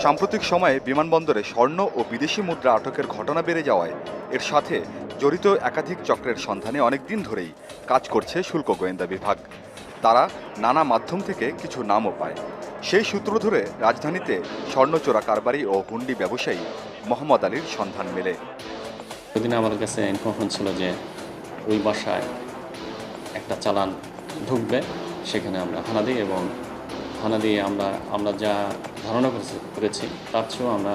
সাম্প্রতিক সময়ে বিমানবন্দরে স্বর্ণ ও বিদেশি মুদ্রা আটকের ঘটনা বেড়ে যাওয়ায় এর সাথে জড়িত একাধিক চক্রের সন্ধানে অনেক দিন ধরেই কাজ করছে শুল্ক গোয়েন্দা বিভাগ। তারা নানা মাধ্যম থেকে কিছু নামও পায়। সেই সূত্র ধরে রাজধানীতে স্বর্ণ চোরা কারবারি ও হুন্ডি ব্যবসায়ী মোহাম্মদ আলীর সন্ধান মেলে। ওইদিন আমাদের কাছে ইনফরমেশন ছিল যে ওই বাসায় একটা চালান ঢুকবে, সেখানে আমরা হানা দিই এবং হানা দিয়ে আমরা যা ধারণা করেছি তার চেয়েও আমরা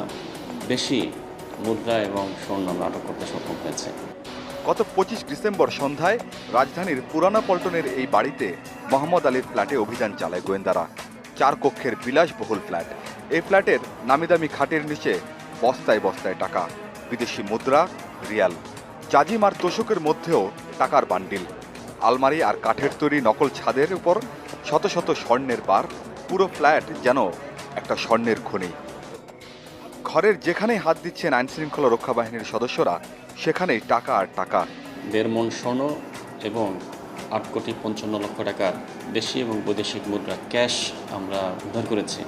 বেশি মুদ্রা এবং স্বর্ণ আমরা আটক করতে সক্ষম হয়েছে। গত 25 ডিসেম্বর সন্ধ্যায় রাজধানীর পুরানা পল্টনের এই বাড়িতে মোহাম্মদ আলীর ফ্ল্যাটে অভিযান চালায় গোয়েন্দারা। 4 কক্ষের বিলাসবহুল ফ্ল্যাট। এই ফ্ল্যাটের নামিদামি খাটের নিচে বস্তায় বস্তায় টাকা, বিদেশি মুদ্রা, রিয়াল, চাজিম আর তোষকের মধ্যেও টাকার বান্ডিল। আলমারি আর কাঠের তৈরি নকল ছাদের উপর শত শত স্বর্ণের বার। পুরো ফ্ল্যাট যেন একটা স্বর্ণের খনি। ঘরের যেখানেই হাত দিচ্ছেন আইনশৃঙ্খলা রক্ষা বাহিনীর সদস্যরা, সেখানেই টাকা আর টাকা। 1.5 মণ স্বর্ণ এবং 8,55,00,000 টাকা দেশি এবং বৈদেশিক মুদ্রা ক্যাশ আমরা উদ্ধার করেছি।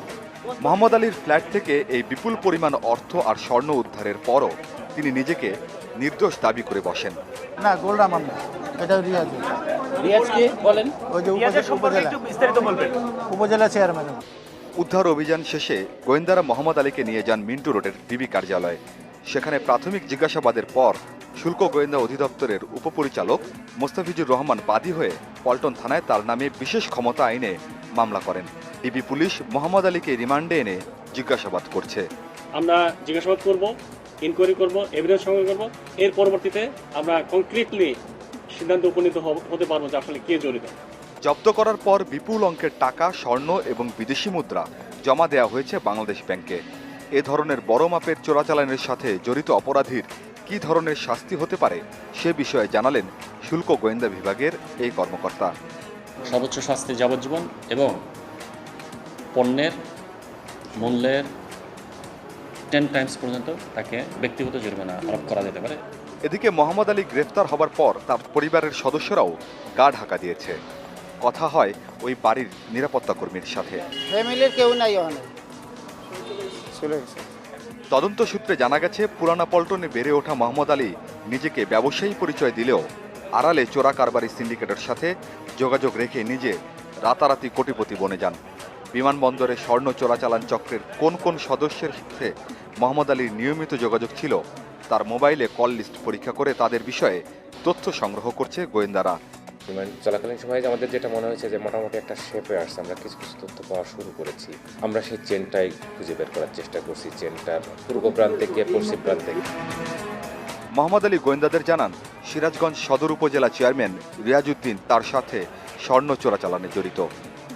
মোহাম্মদ আলীর ফ্ল্যাট থেকে এই বিপুল পরিমাণ অর্থ আর স্বর্ণ উদ্ধারের পরও তিনি নিজেকে নির্দোষ দাবি করে বসেন। না, গোল্ড আমার না, এটা রিয়াজ। রিয়াজকে বলেন, ওই যে উপজেলা চেয়ারম্যান। উদ্ধার অভিযান শেষে গোয়েন্দারা মোহাম্মদ আলীকে নিয়ে যান মিন্টু রোডের ডিবি কার্যালয়ে। সেখানে প্রাথমিক জিজ্ঞাসাবাদের পর শুল্ক গোয়েন্দা অধিদপ্তরের উপপরিচালক মোস্তাফিজুর রহমান বাদী হয়ে পল্টন থানায় তার নামে বিশেষ ক্ষমতা আইনে মামলা করেন। ডিবি পুলিশ মোহাম্মদ আলীকে রিমান্ডে এনে জিজ্ঞাসাবাদ করছে। আমরা জিজ্ঞাসাবাদ করব, ইনকোয়ারি করব, এভিডেন্স সংগ্রহ করব। এর পরবর্তীতে আমরা কনক্রিটলি সিদ্ধান্ত উপনীত হতে পারবো যে আসলে কে জড়িত। জব্দ করার পর বিপুল অঙ্কের টাকা, স্বর্ণ এবং বিদেশি মুদ্রা জমা দেওয়া হয়েছে বাংলাদেশ ব্যাংকে। এ ধরনের বড় মাপের চোরাচালানের সাথে জড়িত অপরাধীর কী ধরনের শাস্তি হতে পারে সে বিষয়ে জানালেন শুল্ক গোয়েন্দা বিভাগের এই কর্মকর্তা। সর্বোচ্চ শাস্তি যাবজ্জীবন এবং পণ্যের মূল্যের 10 টাইমস পর্যন্ত তাকে ব্যক্তিগত জরিমানা আরোপ করা যেতে পারে। এদিকে মোহাম্মদ আলী গ্রেফতার হবার পর তার পরিবারের সদস্যরাও গা ঢাকা দিয়েছে। কথা হয় ওই বাড়ির নিরাপত্তা কর্মীর সাথে। ফ্যামিলির কেউ নাই ওখানে, চলে গেছে। তদন্ত সূত্রে জানা গেছে, পুরানা পল্টনে বেড়ে ওঠা মোহাম্মদ আলী নিজেকে ব্যবসায়ী পরিচয় দিলেও আড়ালে চোরা কারবারি সিন্ডিকেটের সাথে যোগাযোগ রেখে নিজে রাতারাতি কোটিপতি বনে যান। বিমানবন্দরে স্বর্ণ চোরাচালান চক্রের কোন কোন সদস্যের সাথে মোহাম্মদ আলীর নিয়মিত যোগাযোগ ছিল তার মোবাইলে কল লিস্ট পরীক্ষা করে তাদের বিষয়ে তথ্য সংগ্রহ করছে গোয়েন্দারা। বিমান চলাকালীন সময়ে আমাদের যেটা মনে হয়েছে যে মোটামুটি একটা শেপে আসছে, আমরা কিছু কিছু তথ্য পাওয়া শুরু করেছি। আমরা সেই চেনটাই খুঁজে বের করার চেষ্টা করছি, চেনটার পূর্ব প্রান্তে গিয়ে পশ্চিম প্রান্তে। মোহাম্মদ আলী গোয়েন্দাদের জানান, সিরাজগঞ্জ সদর উপজেলা চেয়ারম্যান রিয়াজউদ্দিন তার সাথে স্বর্ণ চোরাচালানে জড়িত।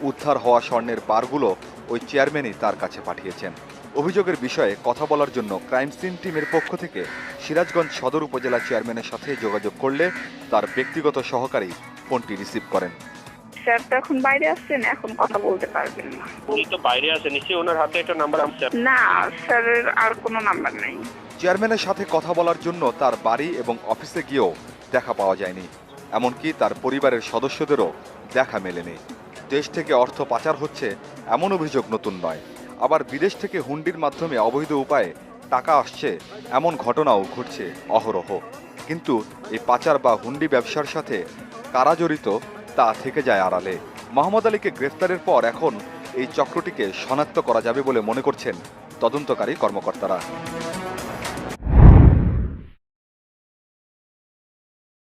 উদ্ধার হওয়া স্বর্ণের বারগুলো ওই চেয়ারম্যানই তার কাছে পাঠিয়েছেন। অভিযোগের বিষয়ে কথা বলার জন্য ক্রাইম সিন টিমের পক্ষ থেকে সিরাজগঞ্জ সদর উপজেলা চেয়ারম্যানের সাথে যোগাযোগ করলে তার ব্যক্তিগত সহকারী ফোনটি রিসিভ করেন। স্যার তো এখন বাইরে আসছেন, এখন কথা বলতে পারবেন না। উনি তো বাইরে আছেন, নিশ্চয়ই ওনার হাতে একটা নাম্বার আছে। না স্যারের আর কোনো নাম্বার নেই। চেয়ারম্যানের সাথে কথা বলার জন্য তার বাড়ি এবং অফিসে গিয়েও দেখা পাওয়া যায়নি। এমনকি তার পরিবারের সদস্যদেরও দেখা মেলেনি। দেশ থেকে অর্থ পাচার হচ্ছে এমন অভিযোগ নতুন নয়। আবার বিদেশ থেকে হুন্ডির মাধ্যমে অবৈধ উপায়ে টাকা আসছে এমন ঘটনাও ঘটছে অহরহ। কিন্তু এই পাচার বা হুন্ডি ব্যবসার সাথে কারা জড়িত তা থেকে যায় আড়ালে। মোহাম্মদ আলীকে গ্রেফতারের পর এখন এই চক্রটিকে শনাক্ত করা যাবে বলে মনে করছেন তদন্তকারী কর্মকর্তারা।